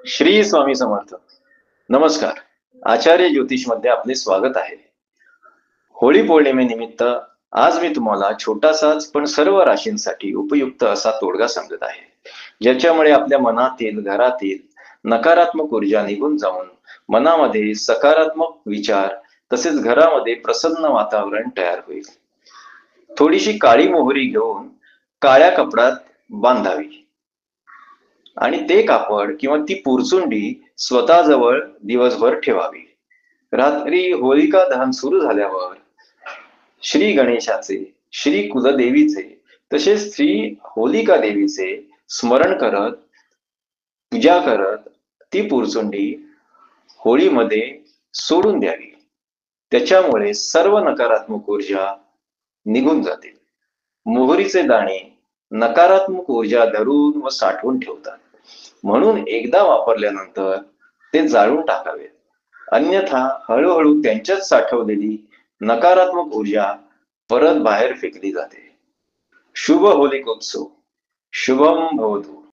श्री स्वामी समर्थ. नमस्कार. आचार्य ज्योतिष मध्ये आपले स्वागत आहे. होळी पौर्णिमेनिमित्त आज मी तुम्हाला छोटासाच पण सर्व राशींसाठी उपयुक्त असा तोडगा सांगत आहे, ज्याच्यामुळे आपल्या मनातील घरातील नकारात्मक ऊर्जा निघून जाऊन मनामध्ये सकारात्मक विचार तसेच घरामध्ये प्रसन्न वातावरण तयार होईल. थोडीशी काळी मोहरी घेऊन काळ्या कपड्यात बांधावी आणि ते कापड किंवा ती पुरचुंडी स्वतःजवळ दिवसभर ठेवावी. रात्री होलिका दहन सुरू झाल्यावर श्री गणेशाचे, श्री कुलदेवीचे तसेच श्री होलिका देवीचे स्मरण करत, पूजा करत ती पुरचुंडी होळीमध्ये सोडून द्यावी. त्याच्यामुळे सर्व नकारात्मक ऊर्जा निघून जाते. मोहरीचे दाणे नकारात्मक ऊर्जा धरून व साठवून ठेवतात, म्हणून एकदा वापरल्यानंतर ते जाळून टाकावेत. अन्यथा हळूहळू त्यांच्यात साठवलेली नकारात्मक ऊर्जा परत बाहेर फेकली जाते. शुभ होलिकोत्सव. शुभम भवतु.